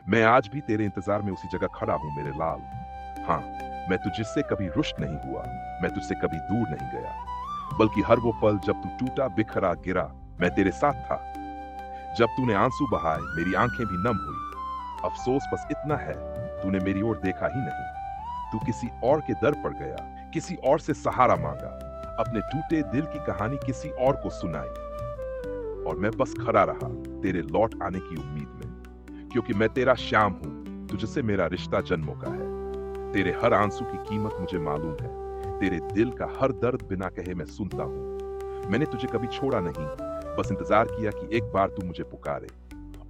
मैं आज भी तेरे इंतजार में उसी जगह खड़ा हूं मेरे लाल। हाँ, मैं तुझसे कभी रुष्ट नहीं हुआ, मैं तुझसे कभी दूर नहीं गया, बल्कि हर वो पल जब तू टूटा बिखरा गिरा, मैं तेरे साथ था। जब तूने आंसू बहाए मेरी आंखें भी नम हुई। अफसोस बस इतना है, तूने मेरी ओर देखा ही नहीं। तू किसी और के दर पर गया, किसी और से सहारा मांगा, अपने टूटे दिल की कहानी किसी और को सुनाई। और मैं बस खड़ा रहा तेरे लौट आने की उम्मीद में, क्योंकि मैं तेरा श्याम हूं, तुझसे मेरा रिश्ता जन्मों का है। तेरे हर आंसू की कीमत मुझे मालूम है, तेरे दिल का हर दर्द बिना कहे मैं सुनता हूं। मैंने तुझे कभी छोड़ा नहीं, बस इंतजार किया कि एक बार तू मुझे पुकारे,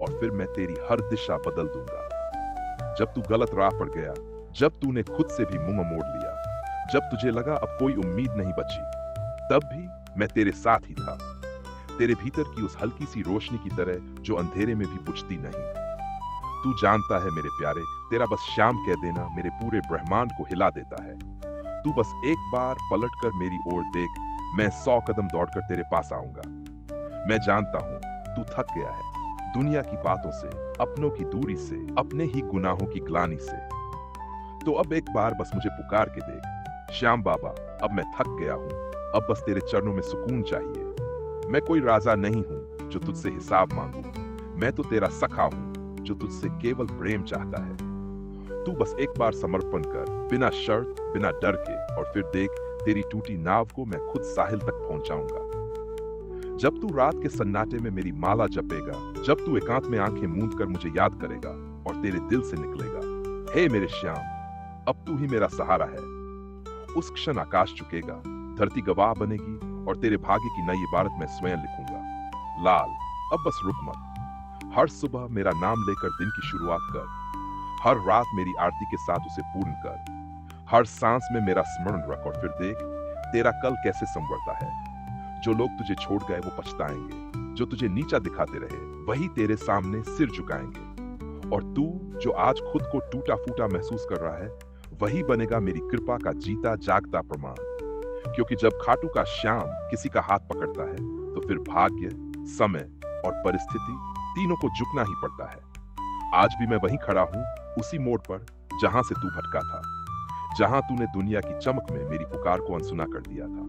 और फिर मैं तेरी हर दिशा बदल दूंगा। जब तू गलत राह पर गया, जब तूने खुद से भी मुंह मोड़ लिया, जब तुझे लगा अब कोई उम्मीद नहीं बची, तब भी मैं तेरे साथ ही था। तेरे भीतर की उस हल्की सी रोशनी की तरह जो अंधेरे में भी बुझती नहीं। तू जानता है मेरे प्यारे, तेरा बस श्याम कह देना मेरे पूरे ब्रह्मांड को हिला देता है। तू बस एक बार पलट कर मेरी ओर देख, मैं 100 कदम दौड़कर तेरे पास आऊंगा। मैं जानता हूं तू थक गया है दुनिया की बातों से, अपनों की दूरी से, अपने ही गुनाहों की ग्लानि से। तो अब एक बार बस मुझे पुकार के देख, श्याम बाबा, अब मैं थक गया हूं, अब बस तेरे चरणों में सुकून चाहिए। मैं कोई राजा नहीं हूं जो तुझसे हिसाब मांगू, मैं तो तेरा सखा हूं जो तुझसे केवल प्रेम चाहता है। तू बस एक बार समर्पण कर, बिना शर्त, बिना डर के, और फिर देख तेरी टूटी नाव को मैं खुद साहिल तक पहुंचाऊंगा। जब तू रात के सन्नाटे में मेरी माला जपेगा, जब तू एकांत में आंखें मूंद कर मुझे याद करेगा और तेरे दिल से निकलेगा, हे मेरे श्याम, अब तू ही मेरा सहारा है। उस क्षण आकाश झुकेगा, धरती गवाह बनेगी, और तेरे भाग्य की नई इबारत मैं स्वयं लिखूंगा। लाल, अब बस रुक मत। हर सुबह मेरा नाम लेकर दिन की शुरुआत कर, हर रात मेरी आरती के साथ उसे पूर्ण कर, हर सांस में मेरा स्मरण रख, और फिर देख तेरा कल कैसे संवरता है। जो लोग तुझे छोड़ गए वो पछताएंगे, जो तुझे नीचा दिखाते रहे वही तेरे सामने सिर झुकाएंगे, और तू जो आज खुद को टूटा फूटा महसूस कर रहा है वही बनेगा मेरी कृपा का जीता जागता प्रमाण। क्योंकि जब खाटू का श्याम किसी का हाथ पकड़ता है तो फिर भाग्य, समय और परिस्थिति तीनों को झुकना ही पड़ता है। आज भी मैं वहीं खड़ा हूं, उसी मोड़ पर जहां से तू भटका था, जहां तूने दुनिया की चमक में मेरी पुकार को अनसुना कर दिया था।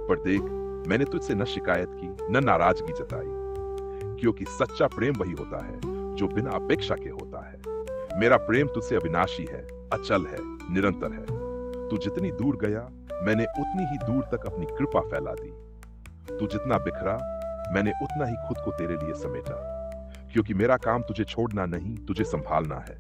पर देख, मैंने तुझसे न शिकायत की, न नाराजगी जताई, क्योंकि सच्चा प्रेम वही होता है जो बिना अपेक्षा के होता है। मेरा प्रेम तुझसे अविनाशी है, अचल है, निरंतर है। तू जितनी दूर गया, मैंने उतनी ही दूर तक अपनी कृपा फैला दी। तू जितना बिखरा, मैंने उतना ही खुद को तेरे लिए समेटा, क्योंकि मेरा काम तुझे छोड़ना नहीं, तुझे संभालना है।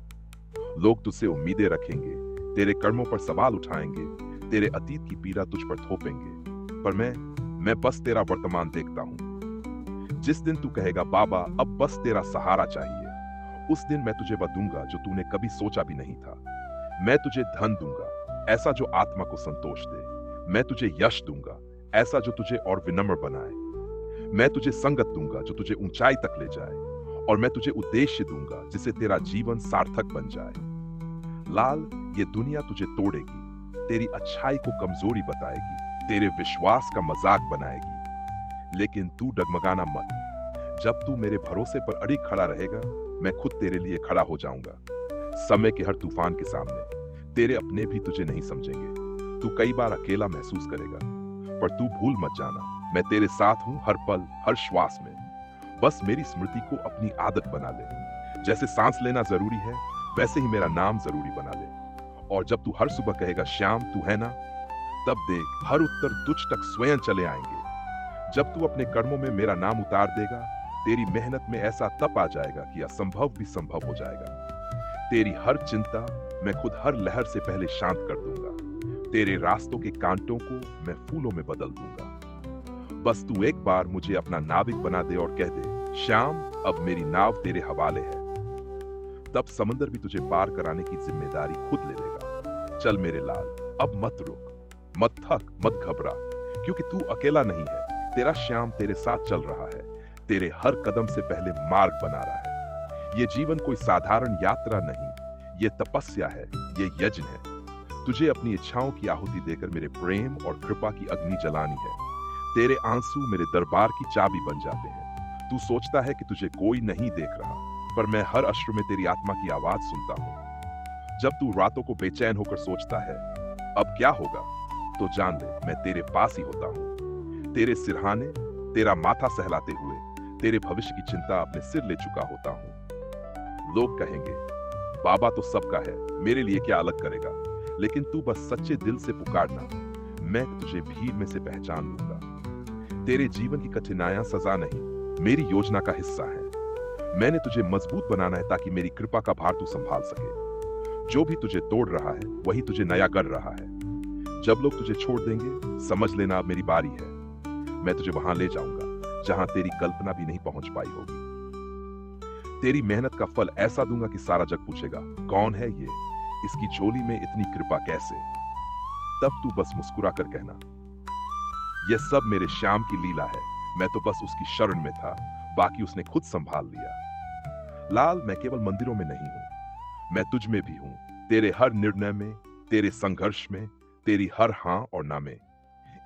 लोग तुझसे उम्मीदें रखेंगे, तेरे कर्मों पर सवाल उठाएंगे, तेरे अतीत की पीड़ा तुझ पर थोपेंगे, पर मैं बस तेरा वर्तमान देखता हूं। जिस दिन तू कहेगा बाबा अब बस तेरा सहारा चाहिए, उस दिन मैं तुझे वह दूंगा जो तूने कभी सोचा भी नहीं था। मैं तुझे धन दूंगा, ऐसा जो आत्मा को संतोष दे। मैं तुझे यश दूंगा, ऐसा जो तुझे और विनम्र बनाए। मैं तुझे संगत दूंगा जो तुझे ऊंचाई तक ले जाए, और मैं तुझे उद्देश्य दूंगा जिससे तेरा जीवन सार्थक बन जाए। लाल, ये दुनिया तुझे तोड़ेगी, तेरी अच्छाई को कमजोरी बताएगी, तेरे विश्वास का मजाक बनाएगी, लेकिन तू डगमगाना मत। जब तू मेरे भरोसे पर अड़ी खड़ा रहेगा, मैं खुद तेरे लिए खड़ा हो जाऊंगा। समय के हर तूफान के सामने तेरे अपने भी तुझे नहीं समझेंगे। तू कई बार अकेला महसूस करेगा, पर तू भूल मत जाना, मैं तेरे साथ हूं हर पल, हर श्वास में। बस मेरी स्मृति को अपनी आदत बना ले। जैसे सांस लेना जरूरी है, वैसे ही मेरा नाम जरूरी बना ले। और जब तू हर सुबह कहेगा श्याम तू है ना, तब देख हर उत्तर तुझ तक स्वयं चले आएंगे। जब तू अपने कर्मों में मेरा नाम उतार देगा, तेरी मेहनत में ऐसा तप आ जाएगा कि असंभव भी संभव हो जाएगा। तेरी हर चिंता मैं खुद हर लहर से पहले शांत कर दूंगा। तेरे रास्तों के कांटों को मैं फूलों में बदल दूंगा। बस तू एक बार मुझे अपना नाविक बना दे और कह दे श्याम अब मेरी नाव तेरे हवाले है। तब समंदर भी तुझे पार कराने की जिम्मेदारी खुद ले लेगा। चल मेरे लाल, अब मत रुक, मत थक, मत घबरा, क्योंकि तू अकेला नहीं है। तेरा श्याम तेरे साथ चल रहा है, तेरे हर कदम से पहले मार्ग बना रहा है। ये जीवन कोई साधारण यात्रा नहीं, ये तपस्या है, ये यज्ञ है। तुझे अपनी इच्छाओं की आहुति देकर मेरे प्रेम और कृपा की अग्नि जलानी है। तेरे आंसू मेरे दरबार की चाबी बन जाते हैं। तू सोचता है कि तुझे कोई नहीं देख रहा, पर मैं हर अश्रु में तेरी आत्मा की आवाज सुनता हूँ। जब तू रातों को बेचैन होकर सोचता है अब क्या होगा, तो जान ले मैं तेरे पास ही होता हूँ। तेरे सिरहाने, तेरा माथा सहलाते हुए तेरे भविष्य की चिंता अपने सिर ले चुका होता हूँ। लोग कहेंगे बाबा तो सबका है, मेरे लिए क्या अलग करेगा, लेकिन तू बस सच्चे दिल से पुकारना, मैं तुझे भीड़ में से पहचान लूंगा। तेरे जीवन की कठिनाइयां सजा नहीं, मेरी योजना का हिस्सा है। मैंने तुझे मजबूत बनाना है ताकि मेरी कृपा का भार तू संभाल सके। जो भी तुझे तोड़ रहा है वही तुझे नया कर रहा है। जब लोग तुझे छोड़ देंगे समझ लेना अब मेरी बारी है। मैं तुझे वहां ले जाऊंगा जहां तेरी कल्पना भी नहीं पहुंच पाई होगी। तेरी मेहनत का फल ऐसा दूंगा कि सारा जग पूछेगा कौन है ये, इसकी झोली में इतनी कृपा कैसे। तब तू बस मुस्कुरा कर कहना यह सब मेरे श्याम की लीला है, मैं तो बस उसकी शरण में था, बाकी उसने खुद संभाल लिया। लाल, मैं केवल मंदिरों में नहीं हूं, मैं तुझ में भी हूं। तेरे हर निर्णय में, तेरे संघर्ष में, तेरी हर हां और ना में।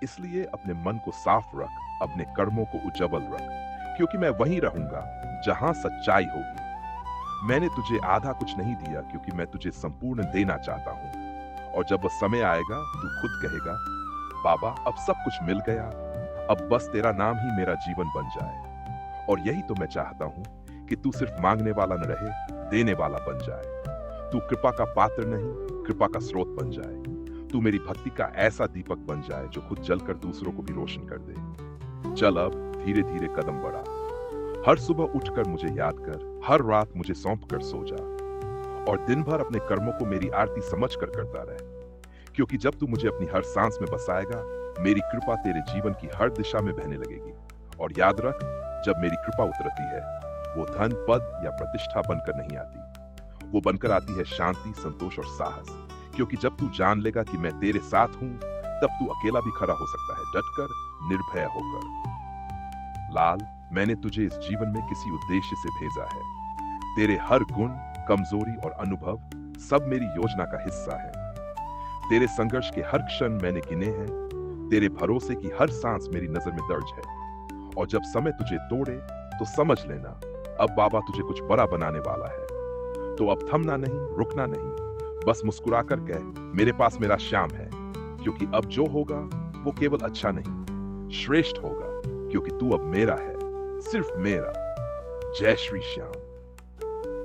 इसलिए अपने मन को साफ रख, अपने कर्मों को उज्जवल रख, क्योंकि मैं वहीं रहूंगा जहां सच्चाई होगी। मैंने तुझे आधा कुछ नहीं दिया क्योंकि मैं तुझे संपूर्ण देना चाहता हूं। और जब वह समय आएगा तू खुद कहेगा बाबा अब सब कुछ मिल गया, अब बस तेरा नाम ही मेरा जीवन बन जाए। और यही तो मैं चाहता हूं कि तू सिर्फ मांगने वाला न रहे, देने वाला बन जाए। तू कृपा का पात्र नहीं, कृपा का स्रोत बन जाए। तू मेरी भक्ति का ऐसा दीपक बन जाए जो खुद जलकर दूसरों को भी रोशन कर दे। चल अब धीरे धीरे कदम बढ़ा, हर सुबह उठकर मुझे याद कर, हर रात मुझे सौंप कर सो जा, और दिन भर अपने कर्मों को मेरी आरती समझ कर करता रहे। क्योंकि जब तू मुझे अपनी हर सांस में बसाएगा, मेरी कृपा तेरे जीवन की हर दिशा में बहने लगेगी। और याद रख, जब मेरी कृपा उतरती है वो धन, पद या प्रतिष्ठा बनकर नहीं आती, वो बनकर आती है शांति, संतोष और साहस। क्योंकि जब तू जान लेगा कि मैं तेरे साथ हूं, तब तू अकेला भी खड़ा हो सकता है, डटकर, निर्भय होकर। लाल, मैंने तुझे इस जीवन में किसी उद्देश्य से भेजा है। तेरे हर गुण, कमजोरी और अनुभव सब मेरी योजना का हिस्सा है। तेरे संघर्ष के हर क्षण मैंने गिने हैं, तेरे भरोसे की हर सांस मेरी नजर में दर्ज है। और जब समय तुझे तोड़े तो समझ लेना अब बाबा तुझे कुछ बड़ा बनाने वाला है। तो अब थमना नहीं, रुकना नहीं, बस मुस्कुराकर कह मेरे पास मेरा श्याम है। क्योंकि अब जो होगा वो केवल अच्छा नहीं, श्रेष्ठ होगा, क्योंकि तू अब मेरा है, सिर्फ मेरा। जय श्री श्याम।